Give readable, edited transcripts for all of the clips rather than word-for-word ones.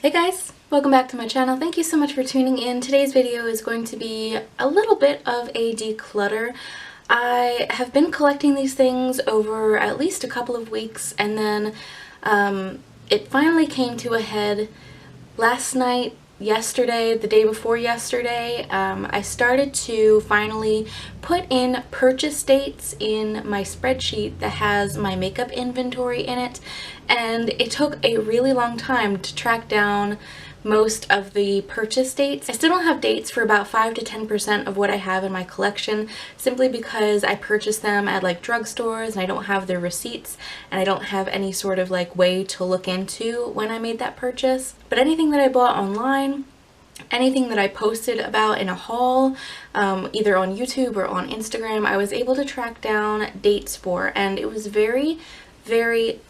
Hey guys, welcome back to my channel. Thank you so much for tuning in. Today's video is going to be a little bit of a declutter. I have been collecting these things over at least a couple of weeks, and then it finally came to a head last night, yesterday, the day before yesterday. I started to finally put in purchase dates in my spreadsheet that has my makeup inventory in it, and it took a really long time to track down most of the purchase dates. I still don't have dates for about 5 to 10% of what I have in my collection, simply because I purchased them at like drugstores and I don't have their receipts, and I don't have any sort of like way to look into when I made that purchase. But anything that I bought online, anything that I posted about in a haul, either on YouTube or on Instagram, I was able to track down dates for, and it was very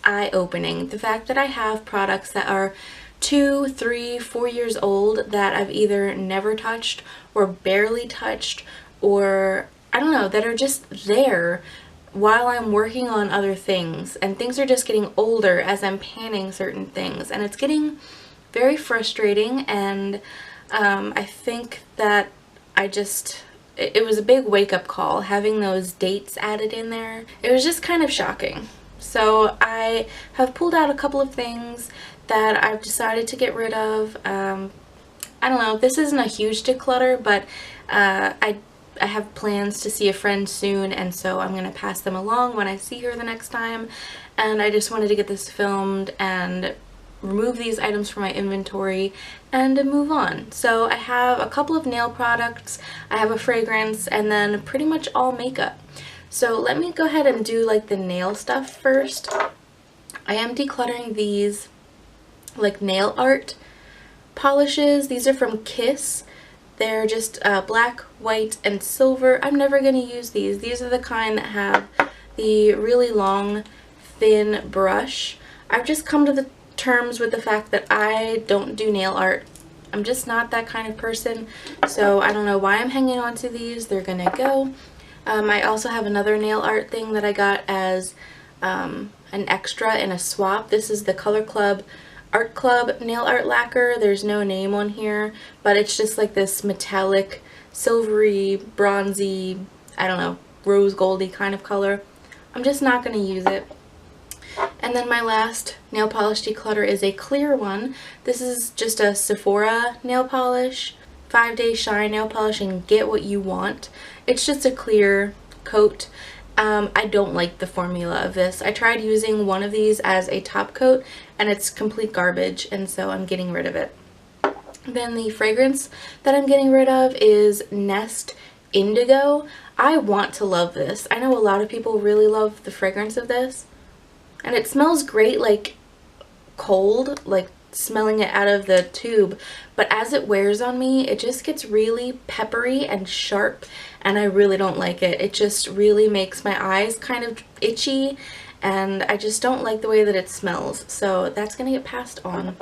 eye-opening. The fact that I have products that are 2, 3, 4 years old that I've either never touched or barely touched, or I don't know, that are just there while I'm working on other things, and things are just getting older as I'm panning certain things, and it's getting very frustrating. And I think that it was a big wake-up call having those dates added in there. It was just kind of shocking. So I have pulled out a couple of things that I've decided to get rid of. I don't know, this isn't a huge declutter, but I have plans to see a friend soon, and so I'm going to pass them along when I see her the next time, and I just wanted to get this filmed and remove these items from my inventory and move on. So I have a couple of nail products, I have a fragrance, and then pretty much all makeup. So let me go ahead and do like the nail stuff first. I am decluttering these like nail art polishes. These are from Kiss. They're just black, white, and silver. I'm never going to use these. These are the kind that have the really long, thin brush. I've just come to the terms with the fact that I don't do nail art. I'm just not that kind of person, so I don't know why I'm hanging on to these. They're gonna go. I also have another nail art thing that I got as an extra in a swap. This is the Color Club Art Club nail art lacquer. There's no name on here, but it's just like this metallic, silvery, bronzy, I don't know, rose goldy kind of color. I'm just not going to use it. And then my last nail polish declutter is a clear one. This is just a Sephora nail polish, 5-day shine nail polish, and get what you want. It's just a clear coat. I don't like the formula of this. I tried using one of these as a top coat and it's complete garbage, and so I'm getting rid of it. Then the fragrance that I'm getting rid of is Nest Indigo. I want to love this. I know a lot of people really love the fragrance of this, and it smells great like cold, like smelling it out of the tube, but as it wears on me, it just gets really peppery and sharp, and I really don't like it. It just really makes my eyes kind of itchy, and I just don't like the way that it smells, so that's gonna get passed on.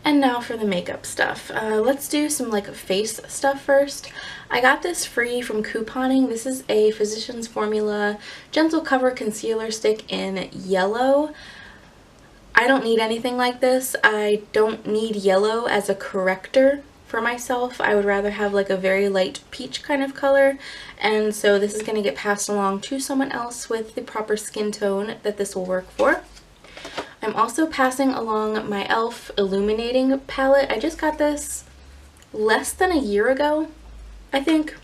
And now for the makeup stuff. Let's do some like face stuff first. I got this free from couponing. This is a Physicians Formula Gentle Cover Concealer Stick in yellow. I don't need anything like this. I don't need yellow as a corrector for myself. I would rather have like a very light peach kind of color, and so this is going to get passed along to someone else with the proper skin tone that this will work for. I'm also passing along my e.l.f. Illuminating Palette. I just got this less than a year ago, I think.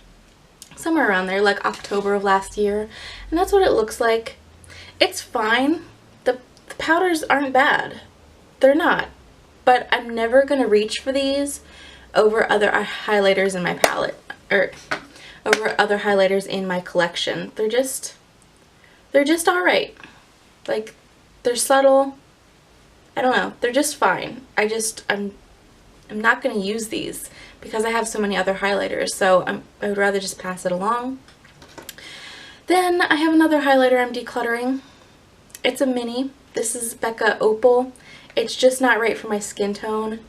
Somewhere around there, like October of last year. And that's what it looks like. It's fine. The powders aren't bad. They're not. But I'm never going to reach for these over other highlighters in my palette, or over other highlighters in my collection. They're just alright. Like, they're subtle. I don't know. They're just fine. I'm not going to use these because I have so many other highlighters, so I would rather just pass it along. Then I have another highlighter I'm decluttering. It's a mini. This is Becca Opal. It's just not right for my skin tone.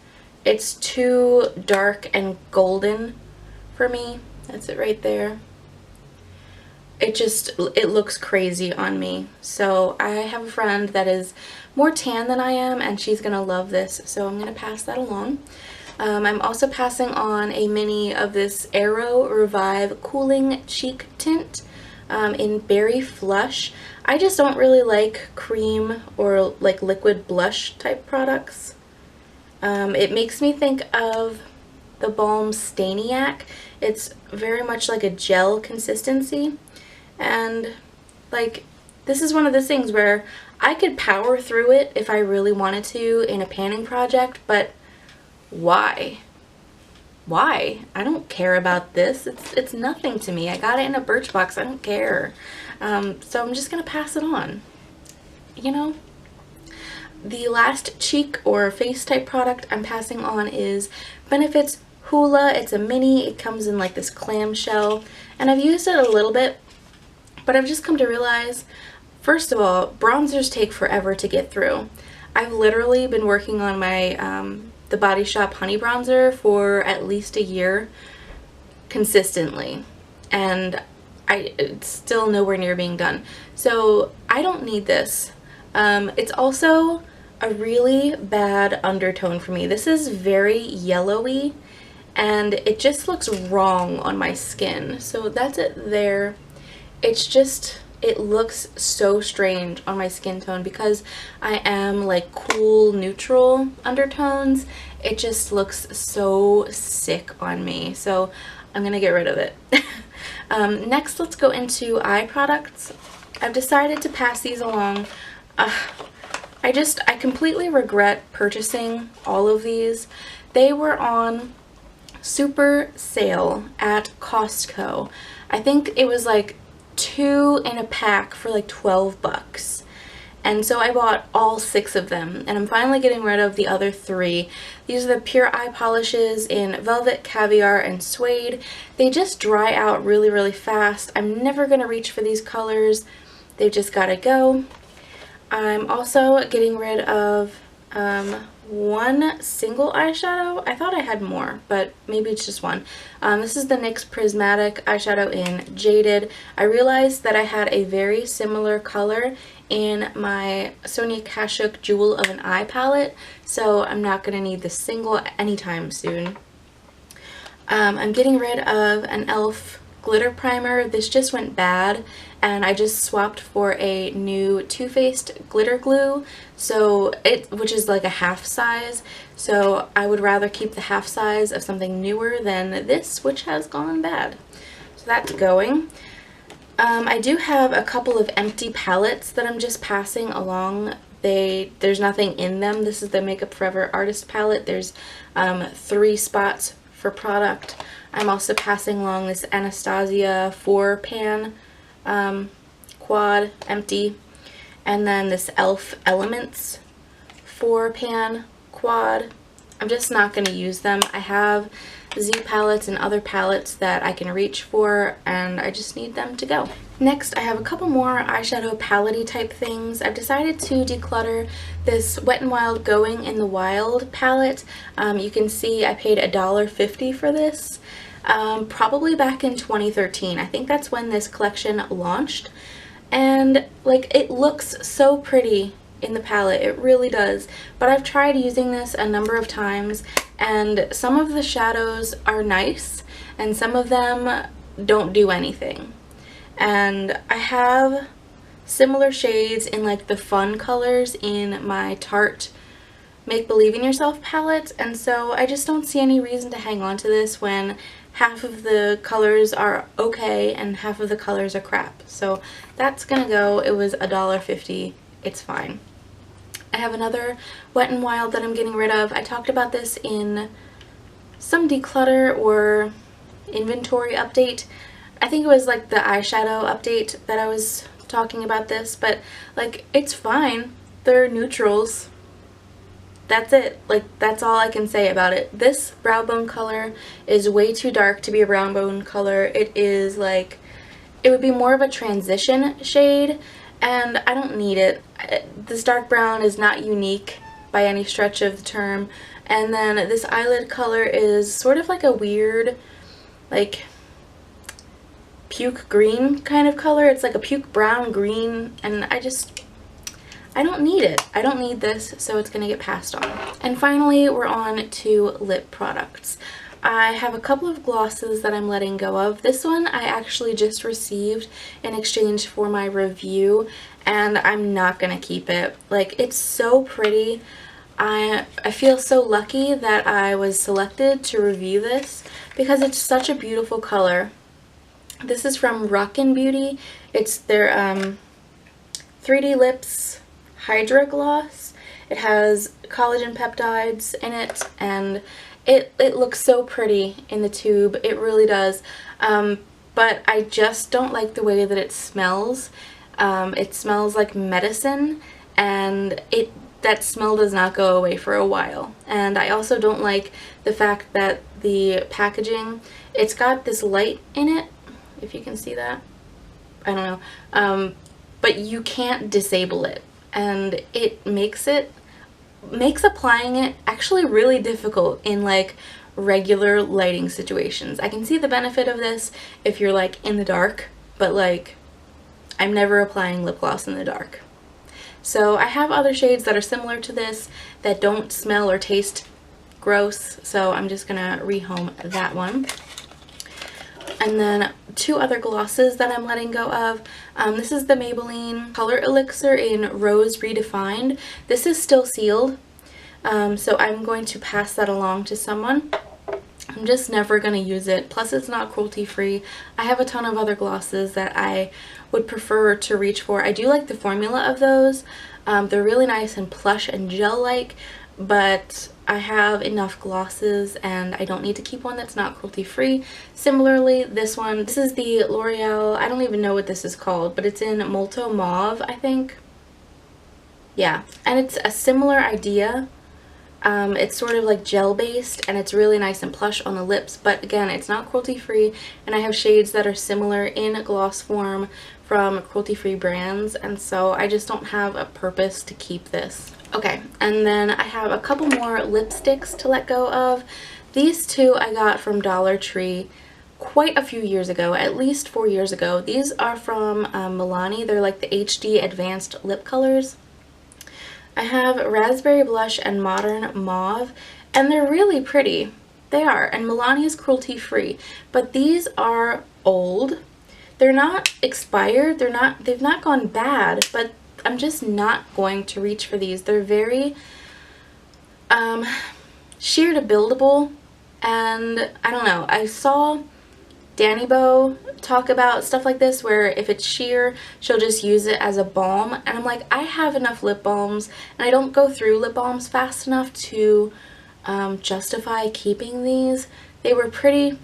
It's too dark and golden for me. That's it right there. it looks crazy on me. So I have a friend that is more tan than I am, and she's gonna love this, so I'm gonna pass that along. I'm also passing on a mini of this Aero Revive Cooling Cheek Tint in Berry Flush. I just don't really like cream or like liquid blush type products. It makes me think of the balm Staniac. It's very much like a gel consistency, and like this is one of those things where I could power through it if I really wanted to in a panning project, but why? Why? I don't care about this. It's nothing to me. I got it in a Birchbox. I don't care. So I'm just gonna pass it on. You know? The last cheek or face type product I'm passing on is Benefit's Hoola. It's a mini. It comes in like this clamshell, and I've used it a little bit, but I've just come to realize, first of all, bronzers take forever to get through. I've literally been working on my the Body Shop Honey Bronzer for at least a year consistently, and it's still nowhere near being done. So I don't need this. It's also a really bad undertone for me. This is very yellowy, and it just looks wrong on my skin. So that's it there. It's just, it looks so strange on my skin tone because I am like cool neutral undertones. It just looks so sick on me, so I'm gonna get rid of it. Next, let's go into eye products. I've decided to pass these along. I completely regret purchasing all of these. They were on super sale at Costco. I think it was like 2 in a pack for like 12 bucks. And so I bought all 6 of them, and I'm finally getting rid of the other 3. These are the Pure Eye Polishes in Velvet, Caviar, and Suede. They just dry out really, really fast. I'm never going to reach for these colors. They've just got to go. I'm also getting rid of one single eyeshadow. I thought I had more, but maybe it's just one. This is the NYX Prismatic eyeshadow in Jaded. I realized that I had a very similar color in my Sonia Kashuk Jewel of an Eye palette, so I'm not going to need this single anytime soon. I'm getting rid of an e.l.f. glitter primer. This just went bad, and I just swapped for a new Too Faced glitter glue, so which is like a half size, so I would rather keep the half size of something newer than this, which has gone bad. So that's going. I do have a couple of empty palettes that I'm just passing along. There's nothing in them. This is the Makeup Forever Artist palette. There's 3 spots for product. I'm also passing along this Anastasia 4-pan quad empty, and then this e.l.f. Elements 4-pan quad. I'm just not going to use them. I have Z palettes and other palettes that I can reach for, and I just need them to go. Next, I have a couple more eyeshadow palette-y type things. I've decided to declutter this Wet n Wild Going in the Wild palette. You can see I paid $1.50 for this. Probably back in 2013. I think that's when this collection launched, and like it looks so pretty in the palette, it really does, but I've tried using this a number of times, and some of the shadows are nice and some of them don't do anything, and I have similar shades in like the fun colors in my Tarte Make Believe in Yourself palette, and so I just don't see any reason to hang on to this when half of the colors are okay and half of the colors are crap. So that's gonna go. It was $1.50. It's fine. I have another Wet n Wild that I'm getting rid of. I talked about this in some declutter or inventory update. I think it was like the eyeshadow update that I was talking about this, but like it's fine. They're neutrals. That's it. Like that's all I can say about it. This brow bone color is way too dark to be a brow bone color. It is like, it would be more of a transition shade, and I don't need it. This dark brown is not unique by any stretch of the term, and then this eyelid color is sort of like a weird, like, puke green kind of color. It's like a puke brown green, and I don't need it. I don't need this, so it's gonna get passed on. And finally, we're on to lip products. I have a couple of glosses that I'm letting go of. This one I actually just received in exchange for my review, and I'm not gonna keep it. Like, it's so pretty. I feel so lucky that I was selected to review this because it's such a beautiful color. This is from Rockin' Beauty. It's their 3D Lips Hydra Gloss. It has collagen peptides in it, and it looks so pretty in the tube. It really does. But I just don't like the way that it smells. It smells like medicine, and that smell does not go away for a while. And I also don't like the fact that the packaging, it's got this light in it, if you can see that. I don't know. But you can't disable it, and it makes applying it actually really difficult in like regular lighting situations. I can see the benefit of this if you're like in the dark, but like I'm never applying lip gloss in the dark. So I have other shades that are similar to this that don't smell or taste gross, so I'm just gonna rehome that one. And then two other glosses that I'm letting go of. This is the Maybelline Color Elixir in Rose Redefined. This is still sealed, so I'm going to pass that along to someone. I'm just never going to use it. Plus, it's not cruelty free. I have a ton of other glosses that I would prefer to reach for. I do like the formula of those. They're really nice and plush and gel-like, but I have enough glosses and I don't need to keep one that's not cruelty free. Similarly, this is the L'Oreal, I don't even know what this is called, but it's in Molto Mauve, I think. Yeah, and it's a similar idea. It's sort of like gel based, and it's really nice and plush on the lips, but again, it's not cruelty free, and I have shades that are similar in gloss form from cruelty free brands, and so I just don't have a purpose to keep this. Okay, and then I have a couple more lipsticks to let go of. These two I got from Dollar Tree quite a few years ago, at least 4 years ago. These are from Milani. They're like the HD Advanced Lip Colors. I have Raspberry Blush and Modern Mauve, and they're really pretty. They are, and Milani is cruelty free, but these are old. They're not expired, they've not gone bad, but I'm just not going to reach for these. They're very sheer to buildable, and I don't know. I saw Danny Bo talk about stuff like this where if it's sheer, she'll just use it as a balm, and I'm like, I have enough lip balms, and I don't go through lip balms fast enough to justify keeping these. They were pretty.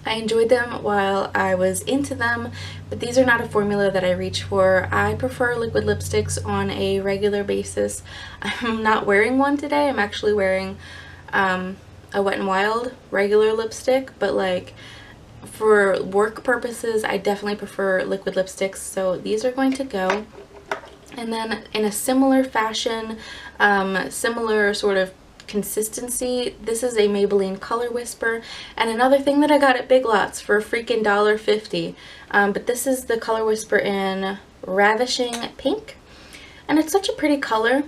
I enjoyed them while I was into them, but these are not a formula that I reach for. I prefer liquid lipsticks on a regular basis. I'm not wearing one today. I'm actually wearing a Wet n Wild regular lipstick, but like for work purposes, I definitely prefer liquid lipsticks, so these are going to go. And then in a similar fashion, similar sort of consistency, this is a Maybelline Color Whisper, and another thing that I got at Big Lots for a freaking $1.50. But this is the Color Whisper in Ravishing Pink, and it's such a pretty color,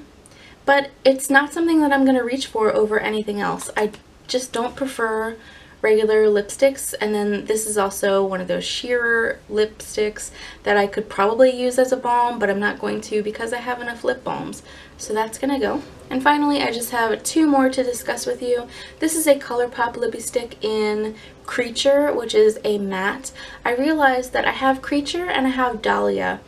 but it's not something that I'm going to reach for over anything else. I just don't prefer regular lipsticks, and then this is also one of those sheerer lipsticks that I could probably use as a balm, but I'm not going to because I have enough lip balms. So that's gonna go. And finally, I just have two more to discuss with you. This is a ColourPop lipstick in Creature, which is a matte. I realized that I have Creature and I have Dahlia,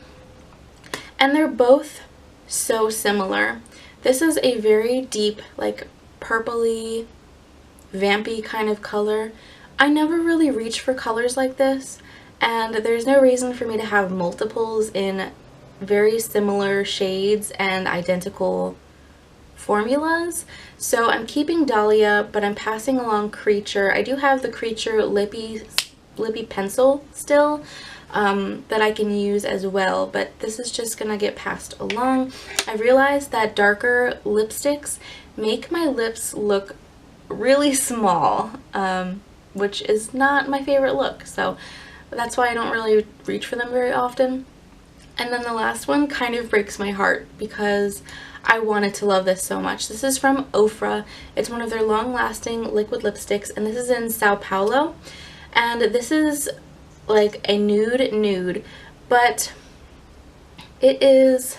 and they're both so similar. This is a very deep, like purpley, vampy kind of color. I never really reach for colors like this, and there's no reason for me to have multiples in very similar shades and identical formulas. So I'm keeping Dahlia, but I'm passing along Creature. I do have the Creature lippy pencil still that I can use as well, but this is just gonna get passed along. I realized that darker lipsticks make my lips look really small, which is not my favorite look, so that's why I don't really reach for them very often. And then the last one kind of breaks my heart because I wanted to love this so much. This is from Ofra. It's one of their long-lasting liquid lipsticks, and this is in Sao Paulo. And this is like a nude, but it is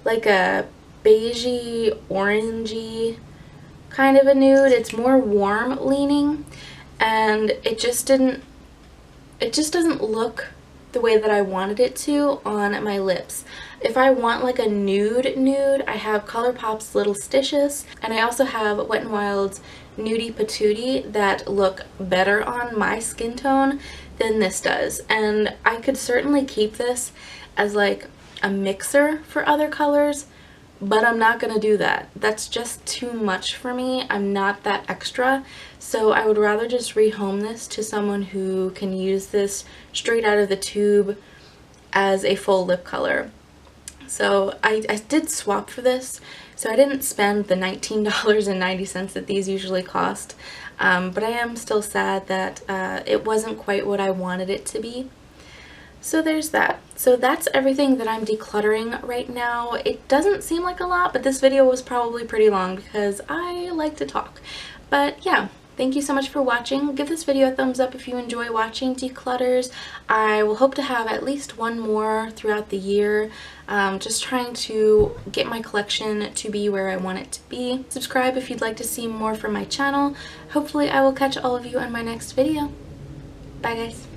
like a beigey, orangey kind of a nude. It's more warm leaning, and it just doesn't look the way that I wanted it to on my lips. If I want like a nude, I have ColourPop's Little Stitches, and I also have Wet n Wild's Nudie Patootie that look better on my skin tone than this does. And I could certainly keep this as like a mixer for other colors, but I'm not gonna do that. That's just too much for me. I'm not that extra, so I would rather just rehome this to someone who can use this straight out of the tube as a full lip color. So I did swap for this, so I didn't spend the $19.90 that these usually cost, but I am still sad that it wasn't quite what I wanted it to be. So there's that. So that's everything that I'm decluttering right now. It doesn't seem like a lot, but this video was probably pretty long because I like to talk. But yeah, thank you so much for watching. Give this video a thumbs up if you enjoy watching declutters. I will hope to have at least one more throughout the year. Just trying to get my collection to be where I want it to be. Subscribe if you'd like to see more from my channel. Hopefully I will catch all of you in my next video. Bye guys.